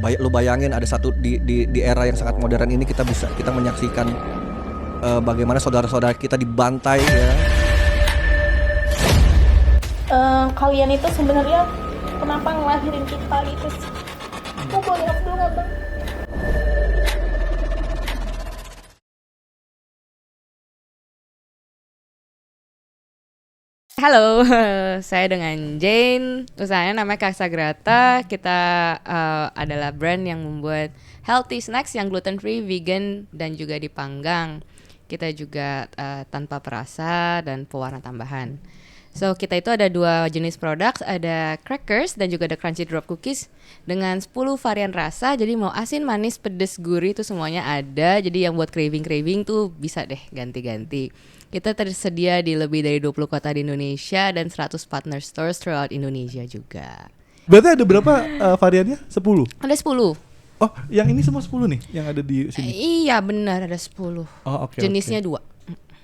Lu bayangin ada satu di era yang sangat modern ini kita menyaksikan bagaimana saudara-saudara kita dibantai ya. Kalian itu sebenarnya kenapa ngelahirin kita gitu sih? Aku boleh jawab dulu nggak, Bang? Halo, saya dengan Jane. Usahanya namanya Casagrata. Kita adalah brand yang membuat healthy snacks yang gluten free, vegan, dan juga dipanggang. Kita juga tanpa perasa dan pewarna tambahan. So kita itu ada 2 jenis produk, ada crackers dan juga ada crunchy drop cookies dengan 10 varian rasa. Jadi mau asin, manis, pedes, gurih itu semuanya ada. Jadi yang buat craving tuh bisa deh ganti-ganti. Kita tersedia di lebih dari 20 kota di Indonesia dan 100 partner stores throughout Indonesia juga. Berarti ada berapa variannya? 10? Ada 10. Oh, yang ini semua 10 nih yang ada di sini? Iya benar, ada 10. Oh, oke. Jenisnya 2.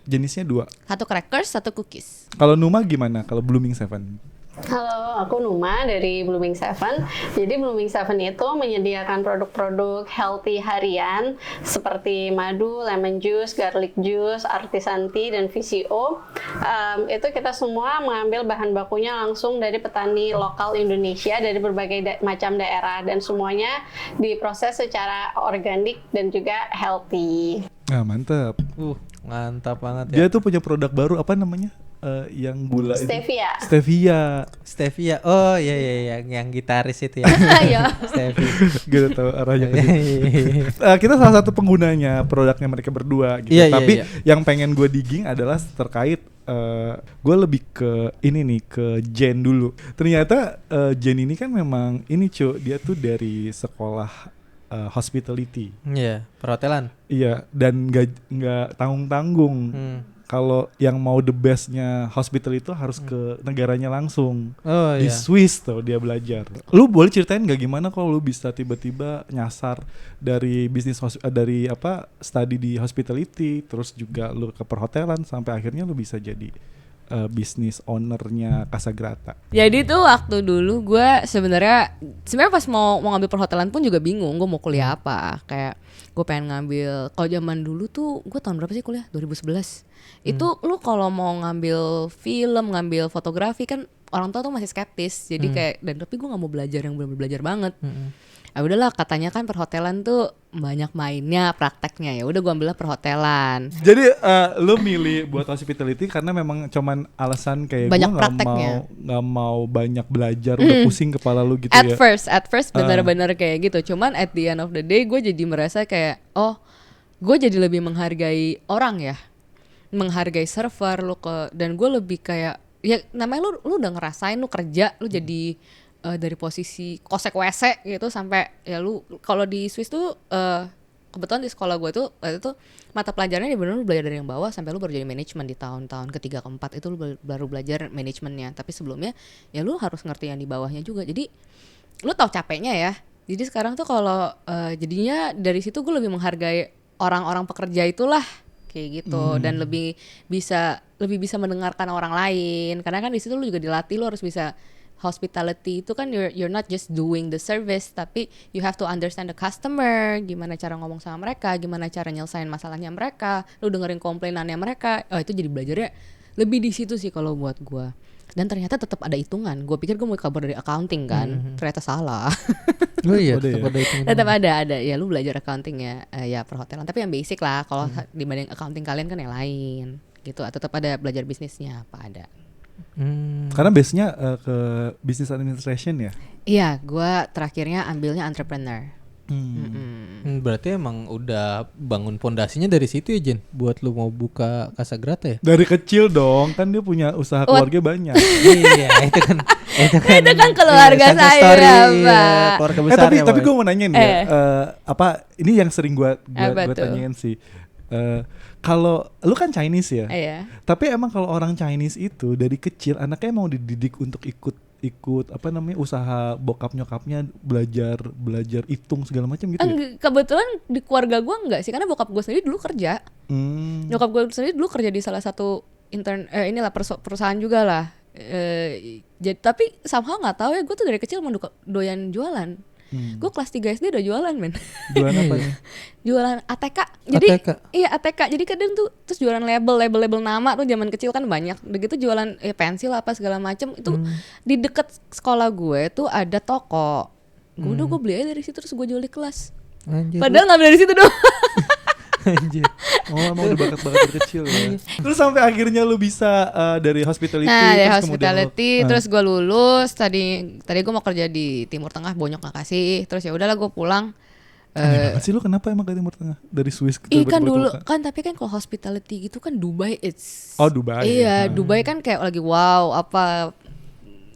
Jenisnya 2. Satu crackers, satu cookies. Kalau Numa gimana? Kalau Blooming Seven? Halo, aku Numa dari Blooming Seven. Jadi Blooming Seven itu menyediakan produk-produk healthy harian seperti madu, lemon juice, garlic juice, artisan tea, dan VCO. Itu kita semua mengambil bahan bakunya langsung dari petani lokal Indonesia dari berbagai macam daerah dan semuanya diproses secara organik dan juga healthy. Nah, mantap. Mantap banget ya. Dia tuh punya produk baru apa namanya? Yang gula Stevia. Stevia. Oh iya yang gitaris itu ya. Iya. Stevia. Gitu tahu arahnya ke situ. Kita salah satu penggunanya produknya mereka berdua gitu. Iya, Tapi iya. yang pengen gue digging adalah terkait gue lebih ke ini nih, ke Jen dulu. Ternyata Jen ini kan memang ini dia tuh dari sekolah hospitality. Iya, perhotelan. Iya, dan nggak tanggung-tanggung. Kalau yang mau the bestnya hospital itu harus ke negaranya langsung. Oh Di iya. Swiss tuh dia belajar. Lu boleh ceritain nggak gimana kalau lu bisa tiba-tiba nyasar dari bisnis dari study di hospitality, terus juga lu ke perhotelan sampai akhirnya lu bisa jadi bisnis ownernya Casagrata. Jadi tuh waktu dulu gue sebenarnya pas mau ngambil perhotelan pun juga bingung gue mau kuliah apa. Kayak gue pengen ngambil, kalau zaman dulu tuh gue tahun berapa sih kuliah? 2011. Itu lu kalau mau ngambil film, ngambil fotografi kan orang tua tuh masih skeptis. Jadi kayak tapi gue nggak mau belajar yang benar-benar belajar banget. Ya udahlah, katanya kan perhotelan tuh banyak mainnya, prakteknya. Ya udah gue ambillah perhotelan. Jadi lu milih buat hospitality karena memang cuman alasan kayak Banyak gue prakteknya. nggak mau banyak belajar, udah pusing kepala lu gitu At ya. first benar-benar kayak gitu. Cuman at the end of the day gue jadi merasa kayak gue jadi lebih menghargai orang ya, menghargai server lu dan gue lebih kayak ya namanya lu udah ngerasain lu kerja, lu jadi dari posisi kosek WC gitu sampai ya lu kalau di Swiss tuh kebetulan di sekolah gue tuh itu mata pelajarannya benar-benar lu belajar dari yang bawah sampai lu baru jadi manajemen di tahun-tahun ketiga keempat itu lu baru belajar manajemennya. Tapi sebelumnya ya lu harus ngerti yang di bawahnya juga. Jadi lu tahu capeknya ya. Jadi sekarang tuh kalau jadinya dari situ gue lebih menghargai orang-orang pekerja itulah kayak gitu dan lebih bisa mendengarkan orang lain karena kan di situ lu juga dilatih lu harus bisa hospitality itu kan you're not just doing the service tapi you have to understand the customer, gimana cara ngomong sama mereka, gimana cara nyelesain masalahnya mereka, lu dengerin komplainannya mereka. Itu jadi belajarnya lebih di situ sih kalau buat gua. Dan ternyata tetap ada hitungan. Gua pikir gua mau cover dari accounting kan, ternyata salah. Oh iya, Tetap ada ya? Tetap ada ya lu belajar accounting ya perhotelan tapi yang basic lah. Kalau dibanding accounting kalian kan yang lain gitu. Tetap ada belajar bisnisnya apa ada. Karena base-nya ke business administration ya. Iya, gue terakhirnya ambilnya entrepreneur. Berarti emang udah bangun pondasinya dari situ ya Jen, buat lu mau buka Casagrata ya? Dari kecil dong, kan dia punya usaha keluarga banyak. Iya, itu kan keluarga success saya, story, Pak. keluarga besar tapi ya, tapi Boy. gue mau nanya nih ya, ini yang sering gue Apa tuh? tanyain sih. Kalau lu kan Chinese ya, Iya. tapi emang kalau orang Chinese itu dari kecil anaknya emang dididik untuk ikut usaha bokap nyokapnya, belajar hitung segala macam gitu ya? Kebetulan di keluarga gue enggak sih karena bokap gue sendiri dulu kerja. Nyokap gue sendiri dulu kerja di salah satu perusahaan juga lah. Jadi tapi somehow nggak tahu ya gue tuh dari kecil emang doyan jualan. Gue kelas 3 SD udah jualan men. Jualan apa nih? Jualan ATK. Jadi ATK? iya ATK. Jadi kadang tuh terus jualan label nama tuh zaman kecil kan banyak. Udah gitu jualan pensil apa segala macem. Itu di deket sekolah gue tuh ada toko. Gue beli aja dari situ terus gue jual di kelas. Anjir. Padahal ngambil dari situ doang. Anjir. Oh emang udah bakat-bakat dari kecil ya. Terus sampai akhirnya lu bisa dari hospitality. Nah dari terus kemudian hospitality terus gue lulus. Tadi gue mau kerja di Timur Tengah, bonyok gak kasih. Terus ya udahlah gue pulang. Gimana sih lu kenapa emang ke Timur Tengah? Dari Swiss ke Kan Timur dulu Tengah? kan tapi kan kalau hospitality gitu kan Dubai it's Oh Dubai. iya Dubai kan kayak lagi wow apa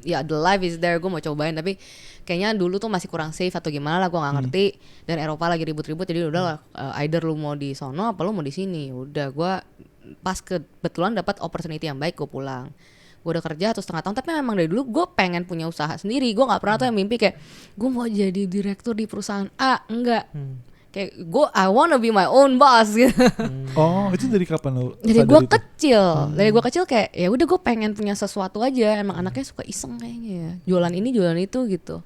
ya the life is there, gue mau cobain tapi kayaknya dulu tuh masih kurang safe atau gimana lah gue nggak ngerti. Dan Eropa lagi ribut-ribut jadi udah lah either lu mau di sono apa lu mau di sini. Udah gue pas kebetulan dapat opportunity yang baik gue pulang. Gue udah kerja 1,5 tahun tapi memang dari dulu gue pengen punya usaha sendiri. Gue nggak pernah tuh yang mimpi kayak gue mau jadi direktur di perusahaan A, enggak. Kayak gue I wanna be my own boss gitu. Oh itu dari kapan lu? Dari sadar gue itu? kecil, kayak ya udah gue pengen punya sesuatu aja. Emang anaknya suka iseng kayaknya ya. Jualan ini jualan itu gitu.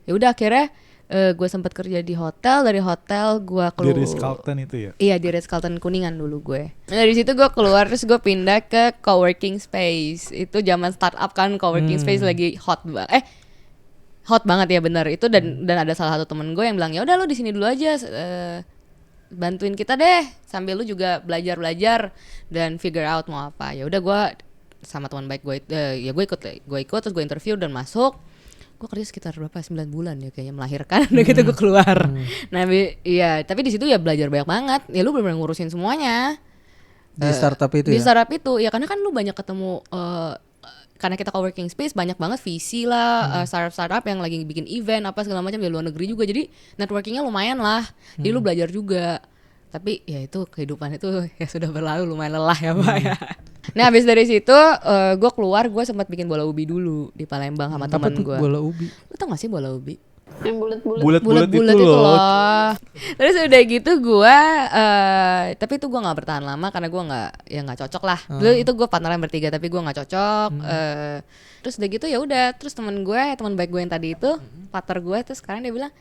Ya udah akhirnya gue sempat kerja di hotel. Dari hotel gue keluar. Di Ritz-Carlton itu ya? Iya di Ritz-Carlton Kuningan dulu gue. Nah, dari situ gue keluar terus gue pindah ke coworking space. Itu zaman startup kan coworking space lagi hot banget ya bener itu dan ada salah satu temen gue yang bilang ya udah lu di sini dulu aja bantuin kita deh sambil lu juga belajar dan figure out mau apa. Ya udah gue sama teman baik gue ya gue ikut terus gue interview dan masuk. Gue kerja sekitar berapa 9 bulan ya kayaknya melahirkan udah gitu gue keluar. Nah iya tapi di situ ya belajar banyak banget ya lu benar-benar ngurusin semuanya Di startup itu di ya? startup itu ya karena kan lu banyak ketemu karena kita coworking space banyak banget VC lah startup yang lagi bikin event apa segala macam di luar negeri juga jadi networkingnya lumayan lah jadi lu belajar juga tapi ya itu kehidupan itu ya sudah berlalu lumayan lelah ya Pak ya. Nah habis dari situ gue keluar gue sempat bikin bola ubi dulu di Palembang sama Apa teman tuh gue. bola ubi? Lu tau gak sih bola ubi? Yang bulat-bulat. Bulat-bulat itu loh. Terus udah gitu gue tapi itu gue nggak bertahan lama karena gue nggak cocok lah. Dulu itu gue partneran bertiga tapi gue nggak cocok. Terus udah gitu ya udah terus teman baik gue yang tadi itu partner gue terus sekarang dia bilang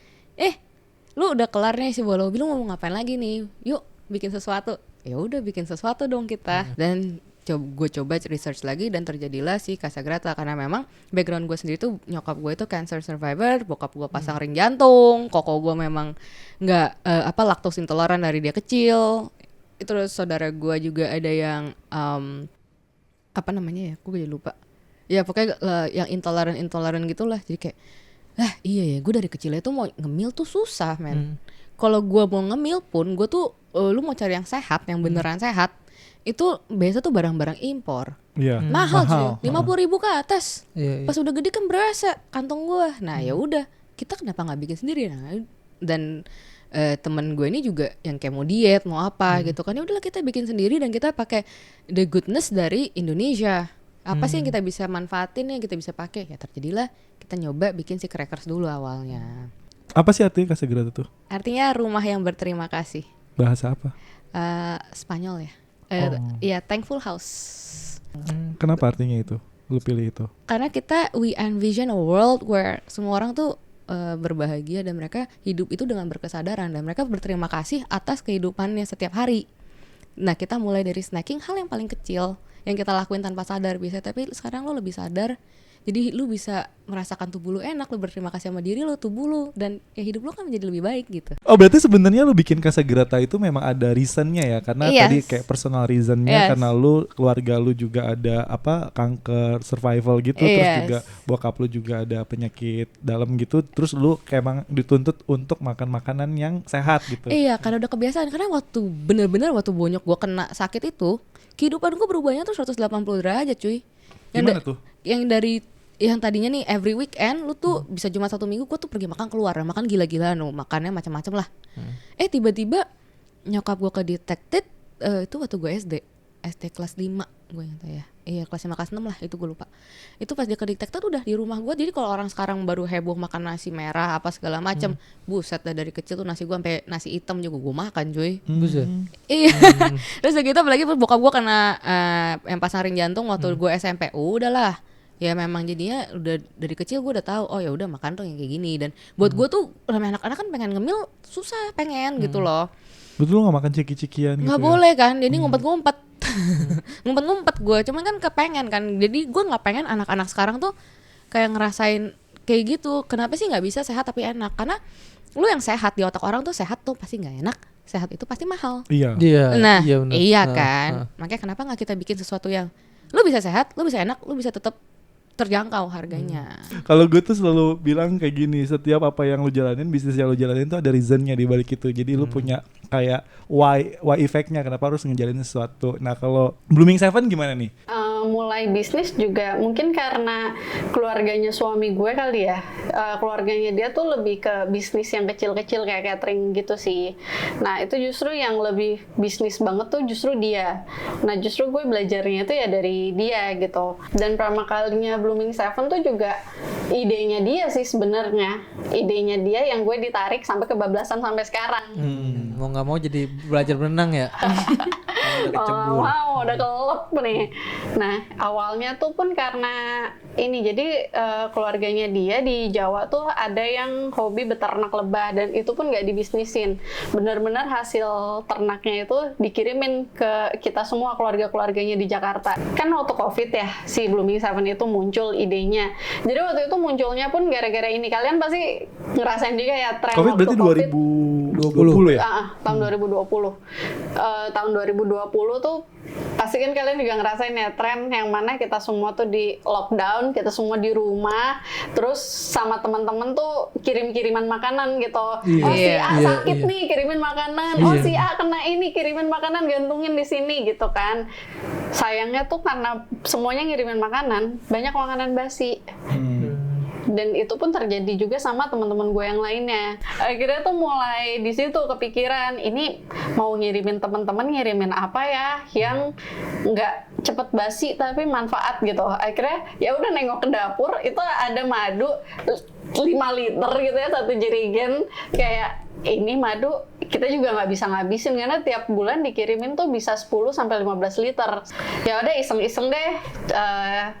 lu udah kelar nih si bola ubi lu mau ngapain lagi nih? Yuk bikin sesuatu. Ya udah bikin sesuatu dong kita dan gue coba research lagi dan terjadilah si Casagrata karena memang background gue sendiri tuh nyokap gue itu cancer survivor, bokap gue pasang ring jantung, koko gue memang nggak lactose intoleran dari dia kecil. Terus saudara gue juga ada yang apa namanya ya, gue jadi lupa. Ya pokoknya yang intoleran gitulah. Jadi kayak iya ya gue dari kecil itu mau ngemil tuh susah men. Kalau gue mau ngemil pun gue tuh lu mau cari yang sehat, yang beneran sehat. Itu biasa tuh barang-barang impor. Iya. Mahal cuy, 50.000 ke atas. Iya. Pas udah gede kan berasa kantong gue. Nah ya udah, kita kenapa nggak bikin sendiri? Nah, dan temen gue ini juga yang kayak mau diet, mau apa gitu kan. Ya udahlah kita bikin sendiri dan kita pakai the goodness dari Indonesia. Apa sih yang kita bisa manfaatin, yang kita bisa pakai? Ya terjadilah kita nyoba bikin si crackers dulu awalnya. Apa sih artinya Casagrata tuh? Artinya rumah yang berterima kasih. Bahasa apa? Spanyol ya. Ya thankful house. Kenapa artinya itu? Lu pilih itu? Karena we envision a world where semua orang tuh berbahagia dan mereka hidup itu dengan berkesadaran dan mereka berterima kasih atas kehidupannya setiap hari. Nah kita mulai dari snacking, hal yang paling kecil yang kita lakuin tanpa sadar bisa, tapi sekarang lo lebih sadar. Jadi lu bisa merasakan tubuh lu enak, lu berterima kasih sama diri lu, tubuh lu, dan ya hidup lu kan menjadi lebih baik gitu. Oh berarti sebenarnya lu bikin Casagrata itu memang ada reasonnya ya? Karena tadi kayak personal reasonnya karena lu keluarga lu juga ada kanker survival gitu, terus juga bokap lu juga ada penyakit dalam gitu, terus lu kayak emang dituntut untuk makan makanan yang sehat gitu. Iya, karena udah kebiasaan. Karena bener-bener waktu bonyok gua kena sakit itu, kehidupan gua berubahnya tuh 180 derajat cuy. Gimana tuh? Yang tadinya nih every weekend lu tuh bisa cuma 1 minggu gua tuh pergi makan keluar, makan gila-gilaan, makannya macam-macam lah. Tiba-tiba nyokap gua kedetected itu waktu gua SD kelas 5 gue yang tahu ya. Iya kelas 5 kelas 6 lah itu gue lupa. Itu pas dia kedetected udah di rumah gua. Jadi kalau orang sekarang baru heboh makan nasi merah apa segala macam, buset dah dari kecil tuh nasi gua sampai nasi hitam juga gua makan cuy. Buset. Iya. Terus gitu apalagi bokap gua kena yang pasang ring jantung waktu gue SMP. Udahlah. ya memang jadinya udah dari kecil gue udah tahu oh ya udah makan tuh yang kayak gini, dan buat gue tuh namanya anak-anak kan pengen ngemil susah pengen gitu loh. Betul, lu gak makan ciki-cikian gitu Nggak ya? boleh kan, jadi ngumpet-ngumpet. Ngumpet-ngumpet gue, cuman kan kepengen kan. Jadi gue nggak pengen anak-anak sekarang tuh kayak ngerasain kayak gitu. Kenapa sih nggak bisa sehat tapi enak? Karena lu yang sehat di otak orang tuh sehat tuh pasti nggak enak. Sehat itu pasti mahal. Iya. Nah, bener. iya Nah, kan. nah. Makanya kenapa nggak kita bikin sesuatu yang lu bisa sehat, lu bisa enak, lu bisa tetap terjangkau harganya. Kalau gue tuh selalu bilang kayak gini, setiap apa yang lu jalanin, bisnis yang lu jalanin tuh ada reasonnya di balik itu. Jadi lu punya kayak why effect-nya, kenapa harus ngejalanin sesuatu. Nah kalau Blooming Seven gimana nih? Mulai bisnis juga mungkin karena keluarganya suami gue kali ya. Keluarganya dia tuh lebih ke bisnis yang kecil-kecil kayak catering gitu sih. Nah itu justru yang lebih bisnis banget tuh justru dia. Nah justru gue belajarnya tuh ya dari dia gitu. Dan pertama kalinya Blooming Seven tuh juga idenya dia sih sebenarnya. Idenya dia yang gue ditarik sampai kebablasan sampai sekarang. Mau nggak mau jadi belajar berenang ya. Oh, wow, udah kelep nih. Nah, awalnya tuh pun karena ini, jadi keluarganya dia di Jawa tuh ada yang hobi beternak lebah, dan itu pun nggak dibisnisin. Benar-benar hasil ternaknya itu dikirimin ke kita semua keluarga-keluarganya di Jakarta. Kan waktu COVID ya, si Blooming Seven itu muncul idenya. Jadi waktu itu munculnya pun gara-gara ini. Kalian pasti ngerasain juga ya tren COVID waktu berarti COVID. 2020 ya? Tahun 2020. Tahun 2020 tuh pasti kan kalian juga ngerasain ya tren yang mana kita semua tuh di lockdown, kita semua di rumah, terus sama teman-teman tuh kirim-kiriman makanan gitu. Oh si A sakit nih, kirimin makanan. Oh si A kena ini, kirimin makanan, gantungin di sini gitu kan. Sayangnya tuh karena semuanya ngirimin makanan, banyak makanan basi. Dan itu pun terjadi juga sama teman-teman gue yang lainnya. Akhirnya tuh mulai di situ kepikiran, ini mau ngirimin teman-teman, ngirimin apa ya yang nggak cepet basi tapi manfaat gitu. Akhirnya ya udah nengok ke dapur, itu ada madu 5 liter gitu ya, 1 jerigen. Kayak ini madu kita juga nggak bisa ngabisin karena tiap bulan dikirimin tuh bisa 10 sampai 15 liter. Ya udah iseng-iseng deh,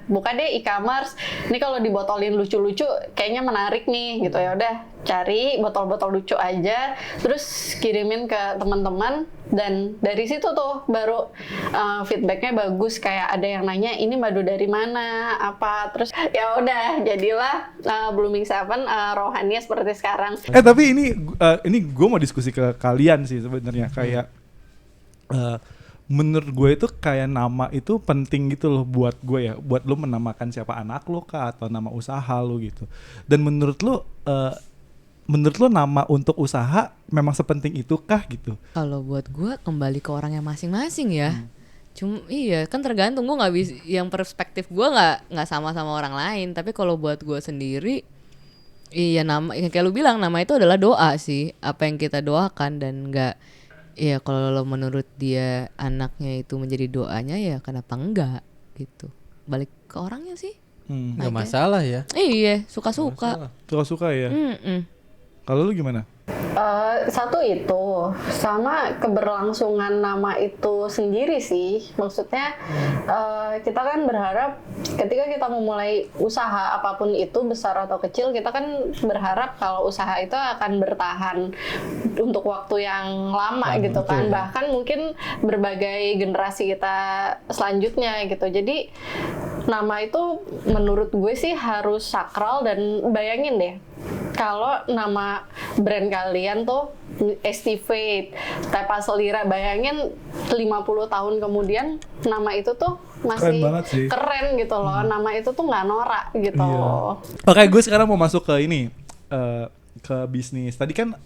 buka deh e-commerce. Ini kalau dibotolin lucu-lucu kayaknya menarik nih gitu. Ya udah cari botol-botol lucu aja, terus kirimin ke teman-teman, dan dari situ tuh baru feedbacknya bagus. Kayak ada yang nanya ini madu dari mana, apa, terus ya udah jadilah Blooming Seven rohaninya seperti sekarang. Tapi ini gue mau diskusi ke kalian sih sebenarnya. Kayak menurut gue itu kayak nama itu penting gitu loh buat gue ya, buat lo menamakan siapa anak lo kah atau nama usaha lo gitu. Dan menurut lo nama untuk usaha memang sepenting itu kah gitu? Kalau buat gue kembali ke orangnya masing-masing ya. Cuma iya kan tergantung, gue nggak bisa, yang perspektif gue nggak sama orang lain. Tapi kalau buat gue sendiri, iya nama yang kayak lu bilang, nama itu adalah doa sih. Apa yang kita doakan, dan nggak, ya kalau menurut dia anaknya itu menjadi doanya ya kenapa enggak gitu. Balik ke orangnya sih. Nggak masalah ya. Iya suka-suka. Suka-suka ya. Kalau lu gimana? Satu itu sama keberlangsungan nama itu sendiri sih. Maksudnya kita kan berharap ketika kita memulai usaha apapun itu, besar atau kecil, kita kan berharap kalau usaha itu akan bertahan untuk waktu yang lama gitu kan. Bahkan mungkin berbagai generasi kita selanjutnya gitu. Jadi nama itu menurut gue sih harus sakral. Dan bayangin deh, kalau nama brand kalian tuh Estivate, Tepa Selira, bayangin 50 tahun kemudian nama itu tuh masih keren gitu loh. Nama itu tuh nggak norak gitu. Oke, gue sekarang mau masuk ke ini, ke bisnis. Tadi kan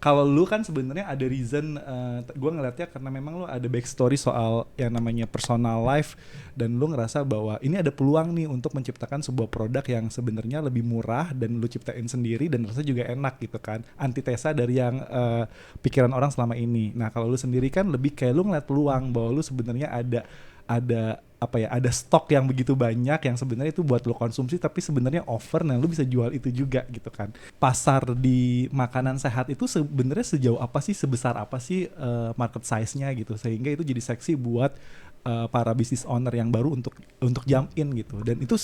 kalau lu kan sebenarnya ada reason, gue ngeliatnya karena memang lu ada backstory soal yang namanya personal life, dan lu ngerasa bahwa ini ada peluang nih untuk menciptakan sebuah produk yang sebenarnya lebih murah dan lu ciptain sendiri dan rasanya juga enak gitu kan, antitesa dari yang pikiran orang selama ini. Nah kalau lu sendiri kan lebih kayak lu ngeliat peluang bahwa lu sebenarnya ada stok yang begitu banyak yang sebenarnya itu buat lo konsumsi tapi sebenarnya over, dan lo bisa jual itu juga gitu kan. Pasar di makanan sehat itu sebenarnya sejauh apa sih, sebesar apa sih market size-nya gitu, sehingga itu jadi seksi buat para business owner yang baru untuk jump in gitu. Dan itu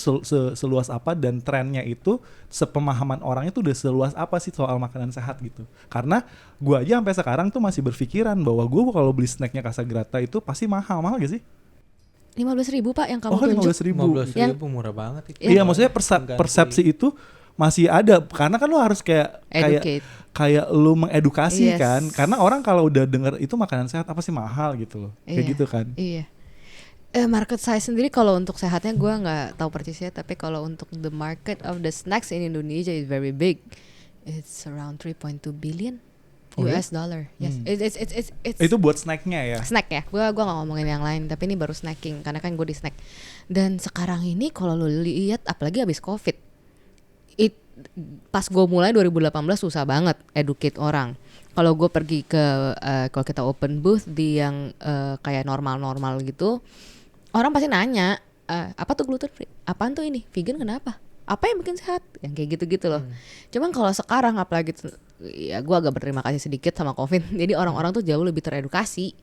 seluas apa, dan trennya itu sepemahaman orang itu udah seluas apa sih soal makanan sehat gitu. Karena gue aja sampai sekarang tuh masih berpikiran bahwa gue kalau beli snacknya Casagrata itu pasti mahal gak sih? 15.000 Pak yang kamu Oh, tunjuk. 15.000. 15.000 murah banget itu. Iya, maksudnya persepsi itu masih ada, karena kan lo harus Educate. kayak lu mengedukasi Yes. kan, karena orang kalau udah denger itu makanan sehat apa sih mahal gitu loh, kayak Iya. gitu kan. Iya. Market size sendiri kalau untuk sehatnya gue nggak tahu persisnya, tapi kalau untuk the market of the snacks in Indonesia is very big. It's around 3.2 billion Oh, ya? US dollar. Yes, it's Itu buat snacknya ya. snack ya. Gua nggak ngomongin yang lain, tapi ini baru snacking karena kan gue di snack. Dan sekarang ini kalau lu lihat, apalagi habis COVID, pas gue mulai 2018 susah banget educate orang. Kalau gue pergi ke kalau kita open booth di yang kayak normal gitu, orang pasti nanya, apa tuh gluten free? Apaan tuh ini? Vegan kenapa? Apa yang bikin sehat? Yang kayak gitu-gitu loh. Cuman kalau sekarang apalagi ya gue agak berterima kasih sedikit sama COVID. Jadi orang-orang tuh jauh lebih teredukasi.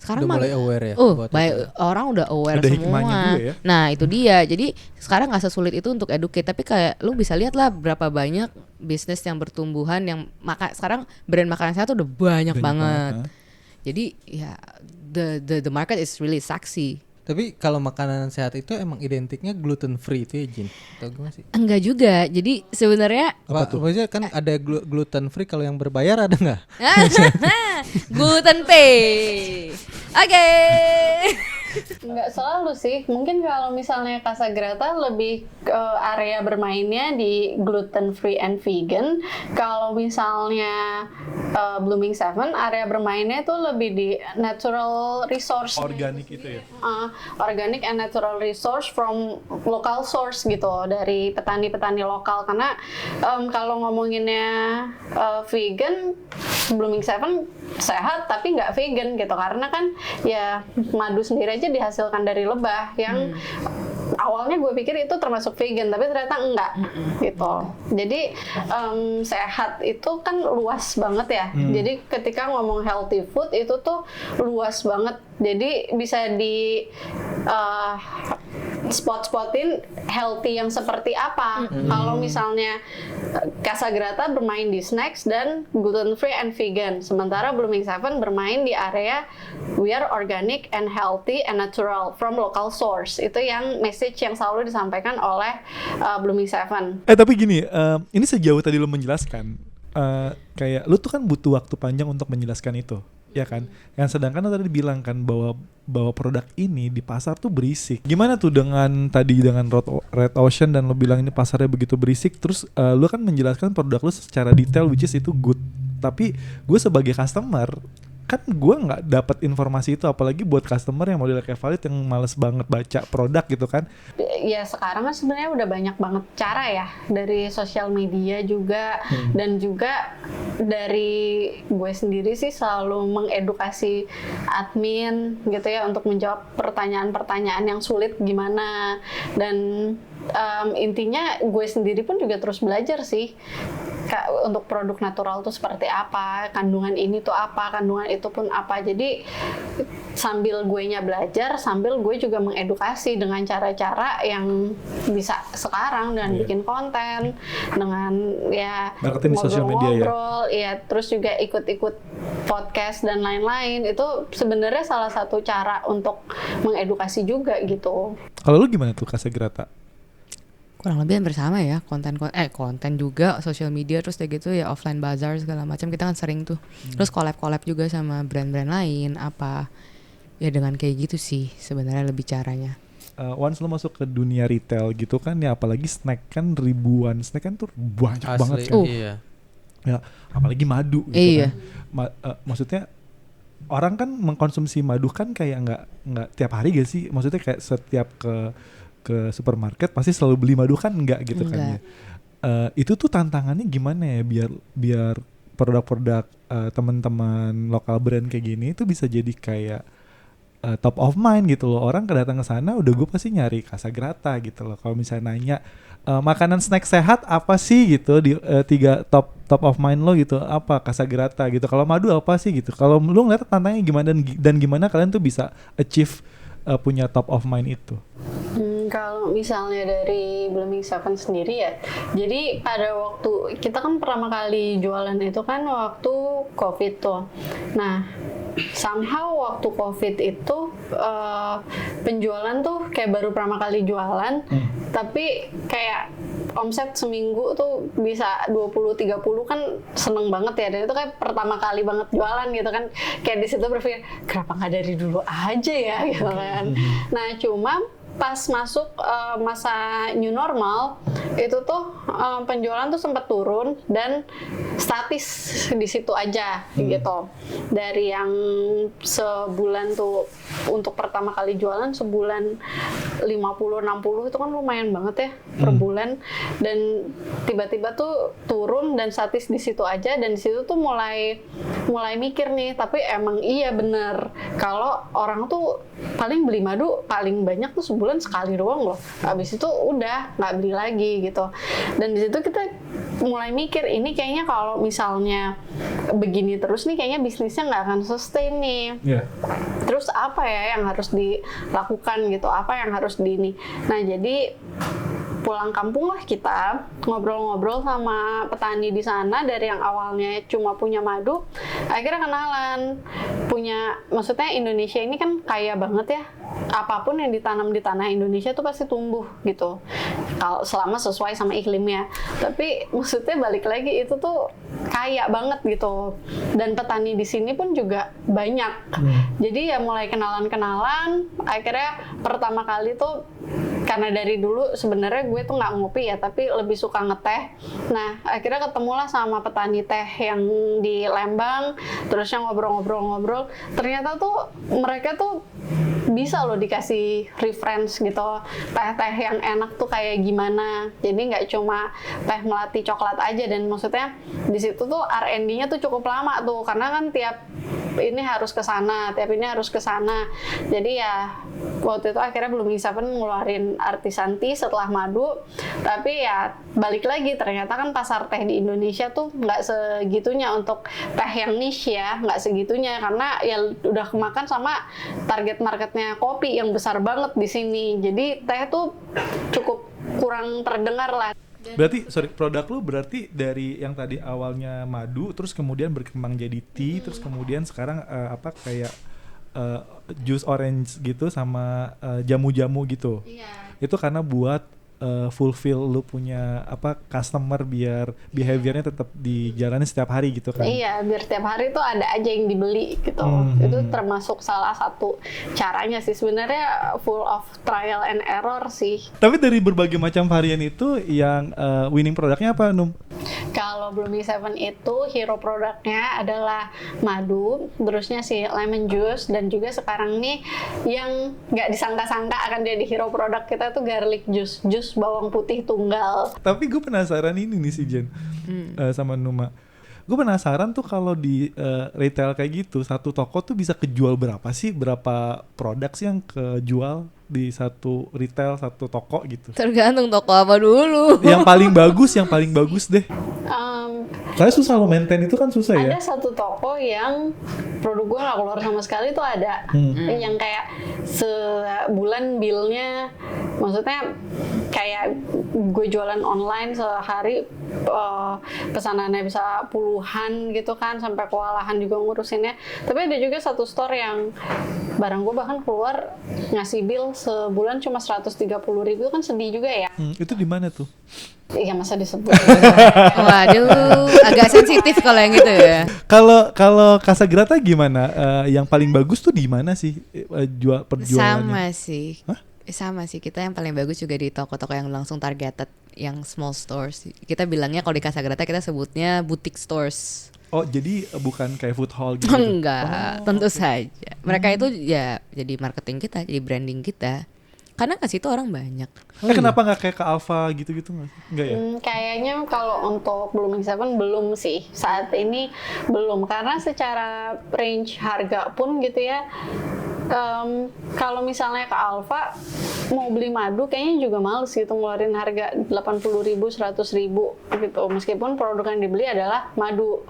Sekarang Udah mulai aware ya buat orang udah aware Ada semua. hikmahnya juga ya. Nah itu dia. Jadi sekarang nggak sesulit itu untuk educate. Tapi kayak lu bisa lihat lah berapa banyak bisnis yang bertumbuhan yang sekarang brand makanan sehat tuh udah banyak banget. Jadi ya the market is really sexy. Tapi kalau makanan sehat itu emang identiknya gluten free itu ya, Jin? Atau gimana sih? Enggak juga. Jadi sebenarnya Apa tuh? Maksudnya kan ada gluten free, kalau yang berbayar ada nggak? gluten pay. Oke. Nggak selalu sih, mungkin kalau misalnya Casagrata lebih area bermainnya di gluten free and vegan. Kalau misalnya Blooming Seven, area bermainnya itu lebih di natural resource, Organik itu ya. organic and natural resource from local source gitu, dari petani-petani lokal. Karena kalau ngomonginnya vegan, Blooming Seven sehat tapi nggak vegan gitu, karena kan ya madu sendiri aja dihasilkan dari lebah yang awalnya gue pikir itu termasuk vegan, tapi ternyata enggak gitu. Jadi sehat itu kan luas banget ya. Jadi ketika ngomong healthy food itu tuh luas banget. Jadi bisa di spot-spotin healthy yang seperti apa. Kalau misalnya Casagrata bermain di snacks dan gluten free and vegan, sementara Blooming Seven bermain di area we are organic and healthy and natural from local source. Itu yang message yang selalu disampaikan oleh Blooming Seven. Tapi gini, ini sejauh tadi lo menjelaskan, kayak lu tuh kan butuh waktu panjang untuk menjelaskan itu, ya kan? Yang sedangkan lo tadi bilang kan bahwa produk ini di pasar tuh berisik. Gimana tuh dengan Red Ocean, dan lo bilang ini pasarnya begitu berisik, terus lo kan menjelaskan produk lo secara detail, which is itu good. Tapi gue sebagai customer kan gue nggak dapat informasi itu, apalagi buat customer yang model kayak Valid yang males banget baca produk gitu kan. Ya sekarang kan sebenarnya udah banyak banget cara ya, dari sosial media juga, dan juga dari gue sendiri sih selalu mengedukasi admin gitu ya untuk menjawab pertanyaan-pertanyaan yang sulit gimana. Dan intinya gue sendiri pun juga terus belajar sih untuk produk natural tuh seperti apa, kandungan ini tuh apa, kandungan itu pun apa. Jadi sambil guenya belajar, sambil gue juga mengedukasi dengan cara-cara yang bisa sekarang, dengan bikin konten, dengan ya marketing di sosial media ya. Ya terus juga ikut-ikut podcast dan lain-lain. Itu sebenarnya salah satu cara untuk mengedukasi juga gitu. Kalau lu gimana tuh Casagrata? Kurang lebih hampir sama ya, konten juga sosial media, terus kayak gitu ya offline bazaar segala macam, kita kan sering tuh. Terus collab juga sama brand-brand lain apa. Ya dengan kayak gitu sih sebenarnya lebih caranya. Once lo masuk ke dunia retail gitu kan ya, apalagi snack kan ribuan snack kan tuh banyak banget kan. Iya. Ya, apalagi madu gitu kan. Maksudnya orang kan mengkonsumsi madu kan kayak nggak tiap hari gak sih? Maksudnya kayak setiap ke supermarket pasti selalu beli madu kan, enggak gitu kan ya. Itu tuh tantangannya gimana ya biar produk-produk teman-teman lokal brand kayak gini itu bisa jadi kayak top of mind gitu loh. Orang kedatang ke sana udah gue pasti nyari Casagrata gitu loh. Kalau misalnya nanya makanan snack sehat apa sih gitu di 3 top of mind lo gitu, apa Casagrata gitu. Kalau madu apa sih gitu. Kalau lu ngeliat tantangannya gimana dan gimana kalian tuh bisa achieve punya top of mind itu? Kalau misalnya dari Blooming Seven sendiri ya, jadi pada waktu kita kan pertama kali jualan itu kan waktu COVID tuh. Nah, somehow waktu COVID itu penjualan tuh kayak baru pertama kali jualan, tapi kayak omset seminggu tuh bisa 20-30 kan seneng banget ya, dan itu kayak pertama kali banget jualan gitu kan, kayak di situ berpikir kenapa nggak dari dulu aja ya gitu kan. Nah cuma pas masuk masa new normal itu tuh penjualan tuh sempat turun dan statis di situ aja gitu. Dari yang sebulan tuh untuk pertama kali jualan sebulan 50-60 itu kan lumayan banget ya per bulan, dan tiba-tiba tuh turun dan statis di situ aja, dan di situ tuh mulai mikir nih, tapi emang iya bener kalau orang tuh paling beli madu paling banyak tuh sebulan sekali doang loh, habis itu udah nggak beli lagi gitu. Dan di situ kita mulai mikir ini kayaknya kalau misalnya begini terus nih kayaknya bisnisnya nggak akan sustain nih. Terus apa ya yang harus dilakukan gitu, apa yang harus ini. Nah jadi pulang kampung lah kita, ngobrol-ngobrol sama petani di sana, dari yang awalnya cuma punya madu akhirnya kenalan punya, maksudnya Indonesia ini kan kaya banget ya, apapun yang ditanam di tanah Indonesia tuh pasti tumbuh gitu kalau selama sesuai sama iklimnya. Tapi maksudnya balik lagi itu tuh kaya banget gitu, dan petani di sini pun juga banyak. Jadi ya mulai kenalan-kenalan, akhirnya pertama kali tuh karena dari dulu sebenarnya gue tuh nggak ngopi ya, tapi lebih suka ngeteh. Nah akhirnya ketemulah sama petani teh yang di Lembang, terusnya ngobrol-ngobrol-ngobrol, ternyata tuh mereka tuh bisa loh dikasih reference gitu, teh-teh yang enak tuh kayak gimana. Jadi nggak cuma teh melati coklat aja, dan maksudnya di situ tuh R&D-nya tuh cukup lama tuh, karena kan tiap ini harus ke sana, tiap ini harus ke sana. Jadi ya waktu itu akhirnya Blooming Seven ngeluarin Artisanti setelah madu, tapi ya balik lagi ternyata kan pasar teh di Indonesia tuh nggak segitunya untuk teh yang niche ya, nggak segitunya, karena ya udah kemakan sama target marketnya kopi yang besar banget di sini. Jadi teh tuh cukup kurang terdengar lah. Berarti produk lu berarti dari yang tadi awalnya madu terus kemudian berkembang jadi tea, terus kemudian sekarang kayak jus orange gitu sama jamu-jamu gitu. Itu karena buat fulfill lu punya customer biar behaviornya tetap dijalani setiap hari gitu kan. Iya, biar setiap hari tuh ada aja yang dibeli gitu. Itu termasuk salah satu caranya sih, sebenarnya full of trial and error sih. Tapi dari berbagai macam varian itu yang winning produknya apa, Num? Kalau Blooming Seven itu hero produknya adalah madu, terusnya si lemon juice, dan juga sekarang nih yang nggak disangka-sangka akan jadi hero produk kita tuh garlic juice, jus bawang putih tunggal. Tapi gue penasaran ini nih si Jen sama Numa. Gue penasaran tuh kalau di retail kayak gitu, satu toko tuh bisa kejual berapa sih? Berapa produk sih yang kejual di satu retail, satu toko gitu? Tergantung toko apa dulu. Yang paling bagus deh. Karena susah lo maintain itu kan susah ya. Ada satu toko yang produk gue nggak keluar sama sekali tuh ada, yang kayak sebulan billnya, maksudnya kayak gue jualan online sehari pesanannya bisa puluhan gitu kan, sampai kewalahan juga ngurusinnya. Tapi ada juga satu store yang barang gue bahkan keluar ngasih bill sebulan cuma 130.000, kan sedih juga ya. Itu di mana tuh? Iya, masa disebut. Waduh, agak sensitif kalau yang gitu ya. Kalau Casagrata gimana? Yang paling bagus tuh di mana sih perjualannya? Sama sih. Hah? Sama sih, kita yang paling bagus juga di toko-toko yang langsung targeted, yang small stores. Kita bilangnya kalau di Casagrata kita sebutnya boutique stores. Oh, jadi bukan kayak food hall gitu? Enggak, tentu saja. Mereka itu ya jadi marketing kita, jadi branding kita. Karena ke situ orang banyak. Kenapa nggak kayak ke Alfa gitu-gitu nggak sih? Nggak ya? Kayaknya kalau untuk Blooming Seven belum sih, saat ini belum, karena secara range harga pun gitu ya, kalau misalnya ke Alfa mau beli madu kayaknya juga males gitu ngeluarin harga 80.000, 100.000 gitu, meskipun produk yang dibeli adalah madu.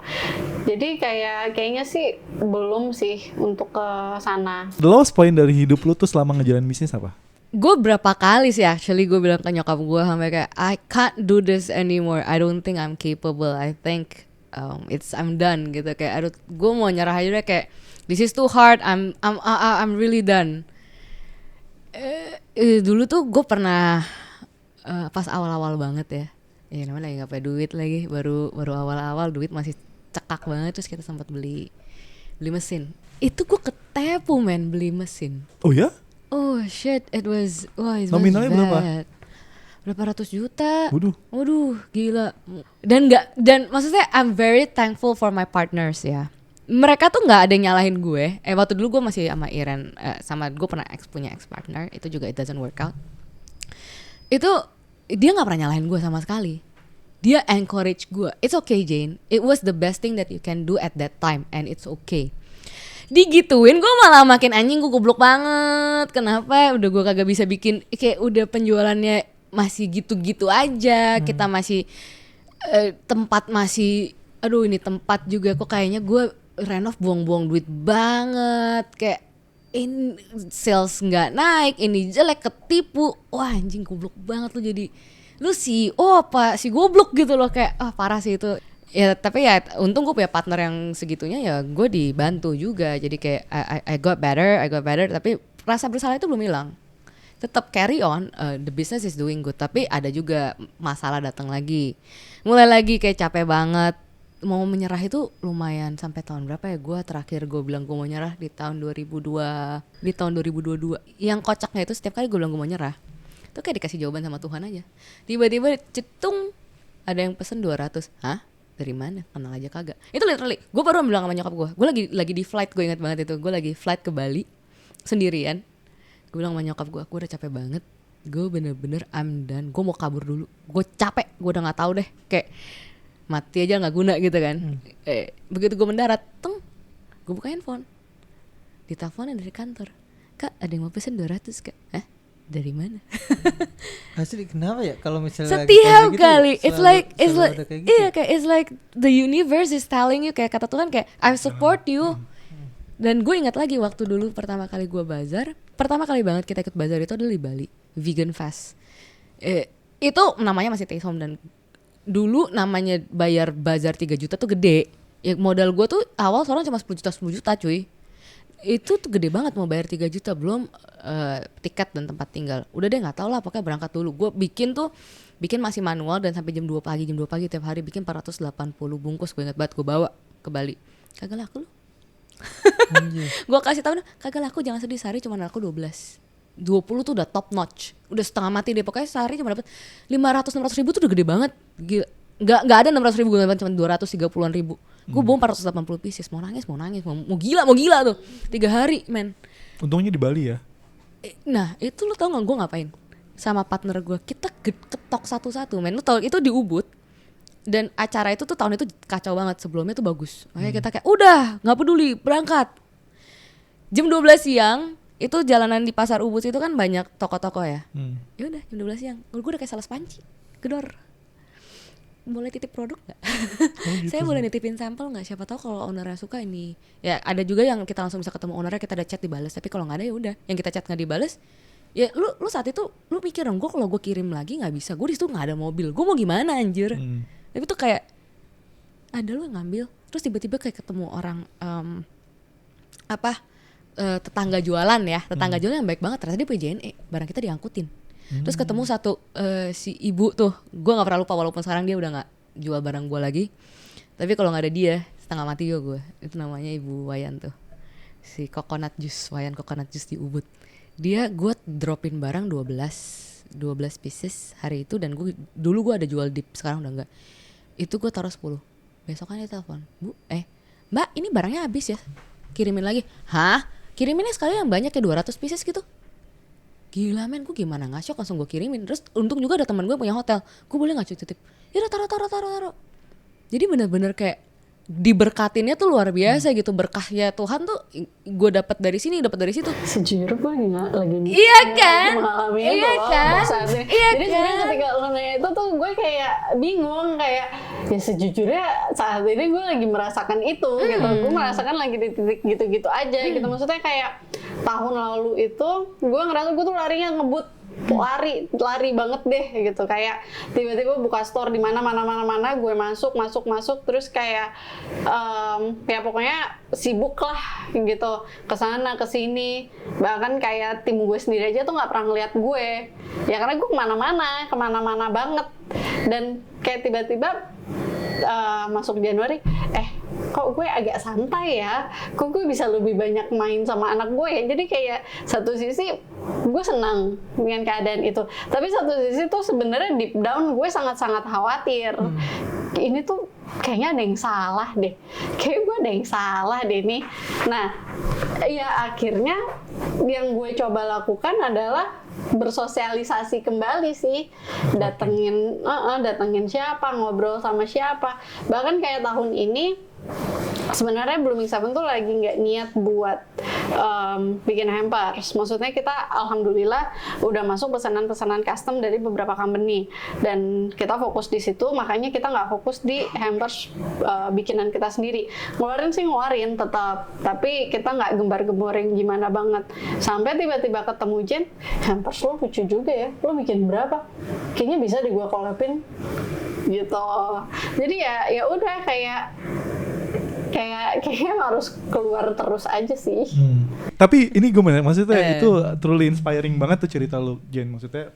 Jadi kayaknya sih belum sih untuk ke sana. The lowest point dari hidup lu tuh selama ngejalanin bisnis apa? Gue berapa kali sih actually gue bilang ke nyokap gue sampai kayak I can't do this anymore. I don't think I'm capable. I think I'm done gitu, kayak aduh gue mau nyerah aja deh, kayak this is too hard. I'm really done. Dulu tuh gue pernah pas awal-awal banget ya namanya lagi nggak punya duit lagi, baru awal-awal duit masih cekak banget, terus kita sempat beli mesin. Itu gue ketepu men beli mesin. Oh ya? Oh shit, it was Nominalnya berapa? Berapa ratus juta? Waduh, gila. Dan maksudnya I'm very thankful for my partners ya. Mereka tuh nggak ada yang nyalahin gue. Waktu dulu gue masih sama Iren, sama gue pernah punya ex partner, itu juga it doesn't work out. Itu dia nggak pernah nyalahin gue sama sekali. Dia encourage gue. It's okay Jane. It was the best thing that you can do at that time and it's okay. Digituin gue malah makin anjing, gue goblok banget. Kenapa udah gue kagak bisa bikin, kayak udah penjualannya masih gitu-gitu aja. Kita masih tempat masih, aduh ini tempat juga kok kayaknya gue renov buang-buang duit banget, kayak ini sales nggak naik, ini jelek, ketipu. Wah anjing goblok banget lu, jadi lu si apa si goblok gitu loh, kayak parah sih itu. Ya tapi ya untung gue punya partner yang segitunya, ya gue dibantu juga, jadi kayak I got better, tapi rasa bersalah itu belum hilang, tetap carry on. The business is doing good, tapi ada juga masalah datang lagi, mulai lagi kayak capek banget, mau menyerah itu lumayan. Sampai tahun berapa ya gue terakhir gue bilang gue mau nyerah, di tahun 2022. Yang kocaknya itu setiap kali gue bilang gue mau nyerah itu kayak dikasih jawaban sama Tuhan aja, tiba-tiba cetung ada yang pesen 200. Hah? Dari mana? Kenal aja kagak. Itu literally gue baru bilang sama nyokap gue lagi di flight, gue ingat banget itu, gue lagi flight ke Bali sendirian. Gue bilang sama nyokap gue udah capek banget, gue bener-bener I'm done, gue mau kabur dulu, gue capek, gue udah nggak tahu deh, kayak mati aja nggak guna gitu kan. Begitu gue mendarat, gue buka handphone, diteleponin dari kantor, kak ada yang mau pesen 200 kak. Hah? Dari mana? Asli kenapa ya kalau misalnya setiap kali gitu, it's like gitu. iya kayak it's like the universe is telling you, kayak kata Tuhan kayak I support you. Dan gue ingat lagi waktu dulu pertama kali gue bazar, pertama kali banget kita ikut bazar itu adalah di Bali, Vegan Fest. Itu namanya masih Taste Home, dan dulu namanya bayar bazar 3 juta tuh gede. Ya modal gue tuh awal seorang cuma 10 juta cuy. Itu tuh gede banget, mau bayar 3 juta belum tiket dan tempat tinggal. Udah deh nggak tahu lah, pokoknya berangkat dulu. Gue bikin masih manual, dan sampai jam 2 pagi tiap hari bikin 480 bungkus. Gue ingat banget, gue bawa ke Bali. Kagak laku lu. Gue kasih tahu, kagak laku, jangan sedih, sehari cuma laku 12. 20 tuh udah top notch, udah setengah mati deh. Pokoknya sehari cuma dapat 500-600 ribu tuh udah gede banget. Gila. Nggak ada 600 ribu, gue dapat cuma 230-an ribu. Gue bawa 480 pieces, mau nangis, mau gila tuh 3 hari men. Untungnya di Bali ya. Nah itu lu tau gak gue ngapain sama partner gue, kita ketok satu-satu men. Lu tau itu di Ubud, dan acara itu tuh tahun itu kacau banget, sebelumnya tuh bagus. Makanya kita kayak udah gak peduli, berangkat jam 12 siang. Itu jalanan di pasar Ubud itu kan banyak toko-toko ya. Ya udah jam 12 siang gue udah kayak sales panci gedor, boleh titip produk nggak? Gitu. Saya boleh nitipin sampel nggak? Siapa tahu kalau ownernya suka ini. Ya ada juga yang kita langsung bisa ketemu ownernya, kita ada chat dibalas. Tapi kalau nggak ada ya udah, yang kita chat nggak dibalas, ya lu saat itu lu mikir dong, gue kalau gue kirim lagi nggak bisa, gue di situ nggak ada mobil, gue mau gimana anjir. Tapi tuh kayak ada lu yang ngambil, terus tiba-tiba kayak ketemu orang tetangga jualan ya, tetangga jualan yang baik banget, ternyata dia punya JNE, barang kita diangkutin. Terus ketemu satu si ibu tuh, gue nggak pernah lupa, walaupun sekarang dia udah nggak jual barang gue lagi, tapi kalau nggak ada dia setengah mati juga gue. Itu namanya Ibu Wayan tuh, si coconut juice, Wayan coconut juice di Ubud. Dia gue dropin barang 12 pieces hari itu, dan gue dulu gue ada jual dip, sekarang udah enggak. Itu gue taruh 10. Besokannya dia telepon, mbak ini barangnya habis ya, kirimin lagi. Hah? Kiriminnya sekali yang banyak, kayak 200 pieces gitu. gila men, gue gimana nggak shock, langsung gue kirimin. Terus untung juga ada teman gue punya hotel, gue boleh nggak titip? Ya udah taruh. Jadi bener-bener kayak diberkatinnya tuh luar biasa gitu, berkahnya Tuhan tuh gue dapat dari sini, dapat dari situ. Sejujurnya gue lagi Iya kan? mengalami Iya itu kan? loh saat ini. Iya Jadi sebenarnya kan? ketika lo nanya itu tuh gue kayak bingung, kayak ya sejujurnya saat ini gue lagi merasakan itu gitu. Gue merasakan lagi di titik gitu-gitu aja gitu. Maksudnya kayak tahun lalu itu gue ngerasa gue tuh larinya ngebut, lari banget deh gitu, kayak tiba-tiba buka store di mana gue masuk terus kayak ya pokoknya sibuk lah gitu, kesana kesini, bahkan kayak tim gue sendiri aja tuh nggak pernah ngeliat gue ya karena gue kemana-mana banget. Dan kayak tiba-tiba masuk Januari, kok gue agak santai ya, kok gue bisa lebih banyak main sama anak gue ya. Jadi kayak satu sisi gue senang dengan keadaan itu, tapi satu sisi tuh sebenarnya deep down gue sangat-sangat khawatir. Ini tuh kayaknya ada yang salah deh, kayak gue ada yang salah deh nih. Nah ya akhirnya yang gue coba lakukan adalah bersosialisasi kembali sih, datengin siapa, ngobrol sama siapa. Bahkan kayak tahun ini sebenarnya Blooming Seven tuh lagi nggak niat buat bikin hampers. Maksudnya kita alhamdulillah udah masuk pesanan-pesanan custom dari beberapa company dan kita fokus di situ. Makanya kita nggak fokus di hampers bikinan kita sendiri. Ngeluarin tetap, tapi kita nggak gembar-gemboring gimana banget. Sampai tiba-tiba ketemu Jen, hampers lo lucu juga ya, lo bikin berapa? Kayaknya bisa deh gua collab-in gitu. Jadi ya udah kayaknya harus keluar terus aja sih. Tapi ini gue maksudnya itu truly inspiring banget tuh cerita lu, Jen. Maksudnya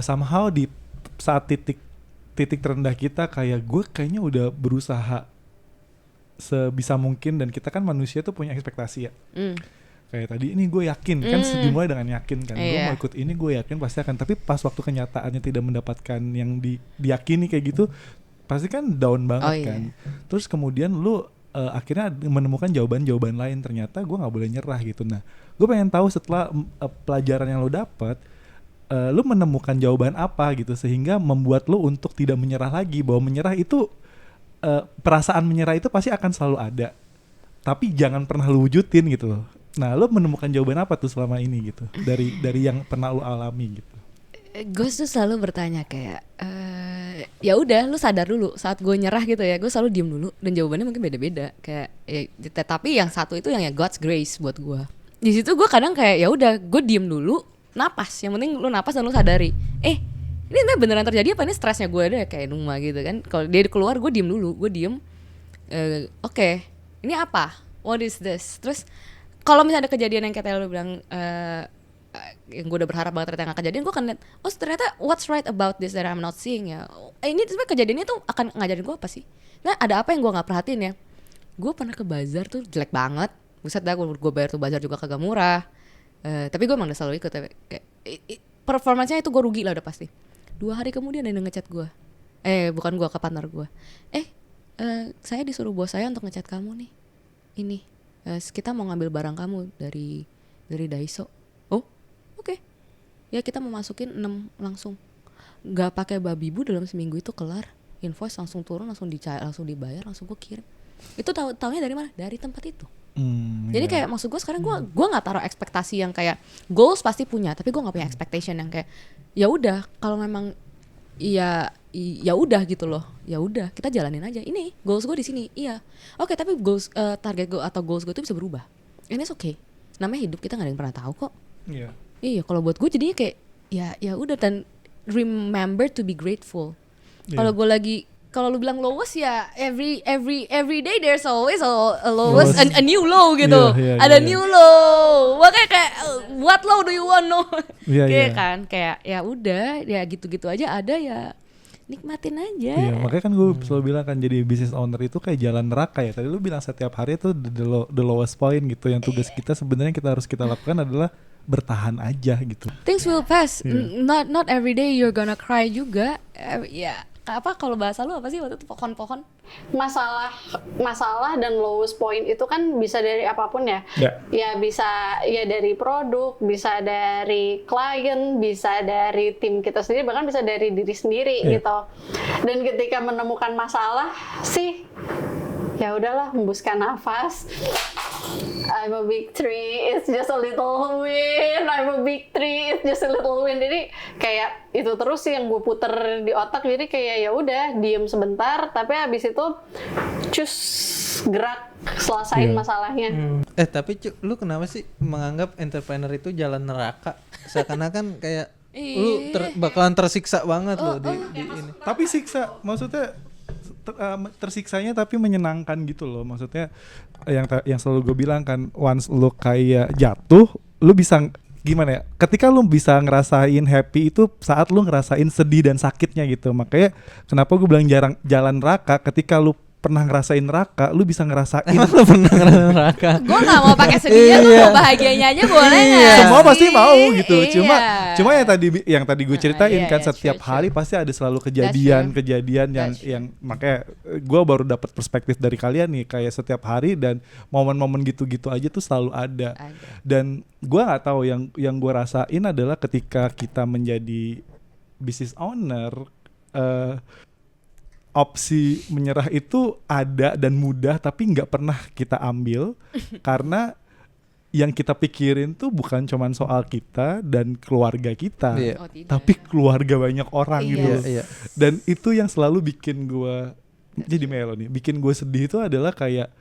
somehow di saat titik terendah kita, kayak gue kayaknya udah berusaha sebisa mungkin, dan kita kan manusia tuh punya ekspektasi ya. Kayak tadi ini gue yakin kan, dimulai dengan yakin kan, gue mau ikut ini gue yakin pasti akan, tapi pas waktu kenyataannya tidak mendapatkan yang diyakini kayak gitu, pasti kan down banget kan. Terus kemudian lu akhirnya menemukan jawaban lain, ternyata gue nggak boleh nyerah gitu. Nah gue pengen tahu setelah pelajaran yang lu dapat, lu menemukan jawaban apa gitu sehingga membuat lu untuk tidak menyerah lagi, bahwa menyerah itu perasaan menyerah itu pasti akan selalu ada, tapi jangan pernah lu wujudin gitu loh. Nah lu menemukan jawaban apa tuh selama ini gitu dari yang pernah lu alami gitu? Gue tuh selalu bertanya kayak ya udah lu sadar dulu saat gue nyerah gitu ya, gue selalu diem dulu dan jawabannya mungkin beda-beda kayak tapi yang satu itu yang God's grace buat gue. Di situ gue kadang kayak ya udah gue diem dulu, napas, yang penting lu napas dan lu sadari ini sebenarnya beneran terjadi apa, ini stresnya gue ada kayak Numa gitu kan. Kalau dia keluar gue diem dulu, gue diem oke, ini apa, what is this. Terus kalau misalnya ada kejadian yang kayak lu bilang yang gue udah berharap banget ternyata gak kejadian, gue akan lihat ternyata what's right about this that I'm not seeing ya. Ini sebenarnya kejadiannya tuh akan ngajarin gue apa sih. Nah ada apa yang gue gak perhatiin ya. Gue pernah ke bazar tuh jelek banget, buset dah, gue bayar tuh bazar juga kagak murah, tapi gue emang udah selalu ikut. Kayak performancenya itu gue rugi lah udah pasti. 2 hari kemudian ada yang ngechat gue, bukan gue, ke partner gue, saya disuruh bos saya untuk ngechat kamu nih, ini kita mau ngambil barang kamu dari Daiso. Oke. Ya kita mau masukin 6 langsung. Gak pakai babi bu, dalam seminggu itu kelar. Invoice langsung turun, langsung dibayar, langsung gue kirim. Itu taunya dari mana? Dari tempat itu. Jadi kayak maksud gue sekarang gue nggak taruh ekspektasi yang kayak goals pasti punya, tapi gue nggak punya expectation yang kayak ya udah kalau memang ya udah gitu loh, ya udah kita jalanin aja. Ini goals gue di sini, iya. Oke, tapi goals target gue atau goals gue itu bisa berubah. And it's okay. Namanya hidup, kita nggak ada yang pernah tahu kok. Iya, kalau buat gue jadinya kayak ya udah, dan remember to be grateful. Kalau gue kalau lu bilang lowest ya every day there's always a lowest, a new low gitu. Ada new low. Makanya kayak what low do you want no? Kayak kan kayak ya udah ya gitu-gitu aja ada, ya nikmatin aja. Iya, makanya kan gue selalu bilang kan jadi business owner itu kayak jalan neraka ya. Tadi lu bilang setiap hari itu the lowest point gitu. Yang tugas kita sebenarnya kita lakukan adalah bertahan aja gitu. Things will pass. Not every day you're gonna cry juga. Ya apa kalau bahasa lu apa sih waktu itu pohon-pohon? Masalah dan lowest point itu kan bisa dari apapun ya. Ya bisa ya dari produk, bisa dari klien, bisa dari tim kita sendiri, bahkan bisa dari diri sendiri gitu. Dan ketika menemukan masalah sih ya udahlah, hembuskan nafas. I'm a big tree, it's just a little wind. I'm a big tree, it's just a little wind. Jadi kayak itu terus sih yang gue puter di otak. Jadi kayak ya udah, diem sebentar, tapi habis itu cus gerak, selesain masalahnya. Tapi lu kenapa sih menganggap entrepreneur itu jalan neraka? Seakan-akan kayak lu bakalan tersiksa banget lo di ini. Tapi siksa, maksudnya tersiksanya tapi menyenangkan gitu loh. Maksudnya yang selalu gue bilang kan, once lu kayak jatuh, lu bisa gimana ya? Ketika lu bisa ngerasain happy itu saat lu ngerasain sedih dan sakitnya gitu. Makanya kenapa gue bilang jarang jalan neraka, ketika lu pernah ngerasain neraka, lu bisa ngerasain. Lu pernah ngerasain neraka? Gue nggak mau pakai sedihnya, gue mau bahagianya aja boleh nggak? Semua pasti mau gitu. Iya. Cuma yang tadi gue ceritain kan, setiap true. hari pasti ada selalu kejadian yang makanya gue baru dapat perspektif dari kalian nih, kayak setiap hari dan momen-momen gitu-gitu aja tuh selalu ada. Dan gue nggak tahu, yang gue rasain adalah ketika kita menjadi business owner, opsi menyerah itu ada dan mudah, tapi nggak pernah kita ambil karena yang kita pikirin tuh bukan cuman soal kita dan keluarga kita, tapi keluarga banyak orang gitu. Dan itu yang selalu bikin gue jadi melo nih, bikin gue sedih itu adalah kayak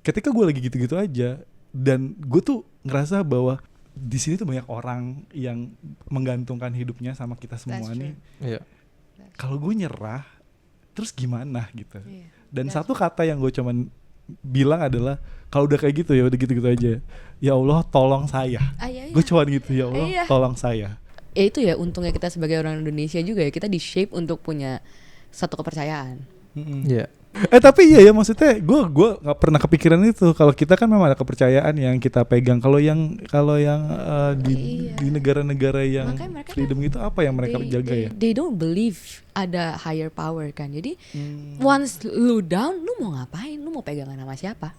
ketika gue lagi gitu-gitu aja dan gue tuh ngerasa bahwa di sini tuh banyak orang yang menggantungkan hidupnya sama kita semua nih. Kalau gue nyerah, terus gimana gitu. Dan satu kata yang gue cuman bilang adalah, kalau udah kayak gitu ya udah gitu-gitu aja. Ya Allah tolong saya. Gue cuman gitu, ya Allah tolong saya. Ya itu ya untungnya kita sebagai orang Indonesia juga ya, kita di shape untuk punya satu kepercayaan. Tapi iya ya, maksudnya gue nggak pernah kepikiran itu. Kalau kita kan memang ada kepercayaan yang kita pegang. Kalau yang di negara-negara yang freedom itu apa yang mereka jaga ya? They don't believe ada higher power kan. Jadi once lu down, lu mau ngapain? Lu mau pegangan sama siapa?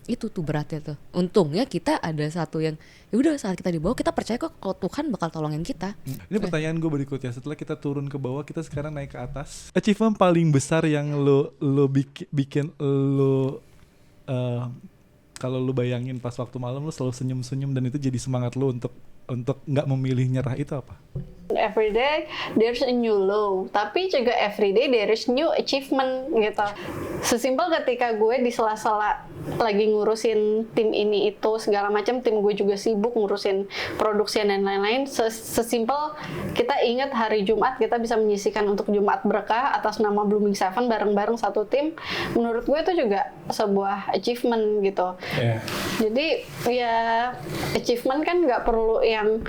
Itu tuh beratnya tuh. Untungnya kita ada satu yang ya udah, saat kita di bawah kita percaya kok kalau Tuhan bakal tolongin kita. Ini pertanyaan gue berikutnya, setelah kita turun ke bawah, kita sekarang naik ke atas. Achievement paling besar yang lo bikin lo kalau lo bayangin pas waktu malam lo selalu senyum-senyum dan itu jadi semangat lo untuk nggak memilih nyerah, itu apa? Every day there's a new low, tapi juga every day there's new achievement gitu. Sesimpel ketika gue di sela-sela lagi ngurusin tim ini itu segala macam, tim gue juga sibuk ngurusin produksi dan lain-lain. Sesimpel kita ingat hari Jumat kita bisa menyisikan untuk Jumat Berkah atas nama Blooming Seven bareng-bareng satu tim. Menurut gue itu juga sebuah achievement gitu. Jadi ya achievement kan nggak perlu yang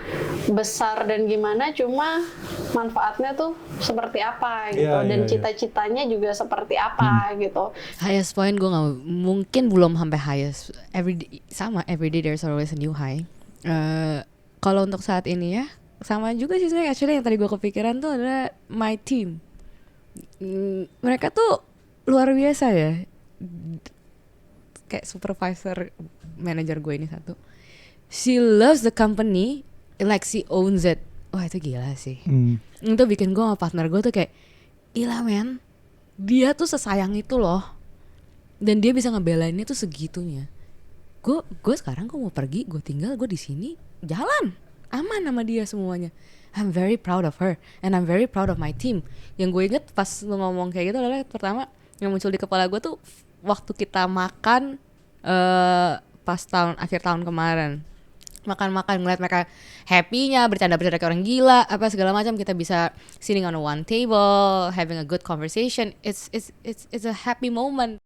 besar dan gimana, cuma manfaatnya tuh seperti apa gitu, dan cita-citanya juga seperti apa gitu. Highest point gue nggak mungkin, belum sampai highest. Every day there's always a new high. Kalau untuk saat ini ya sama juga sih sebenarnya. Actually yang tadi gue kepikiran tuh adalah my team. Mereka tuh luar biasa ya. Kayak supervisor manager gue ini satu, she loves the company like she owns it. Wah itu gila sih. Itu bikin gue sama partner gue tuh kayak, gila men, dia tuh sesayang itu loh, dan dia bisa ngebelainnya tuh segitunya. Gue sekarang gue mau pergi, gue tinggal, gue di sini jalan aman sama dia semuanya. I'm very proud of her and I'm very proud of my team. Yang gue inget pas lu ngomong kayak gitu adalah pertama yang muncul di kepala gue tuh waktu kita makan pas akhir tahun kemarin. Makan-makan ngeliat mereka happy-nya, bercanda-bercanda kayak orang gila, apa segala macam. Kita bisa sitting on one table, having a good conversation. It's a happy moment.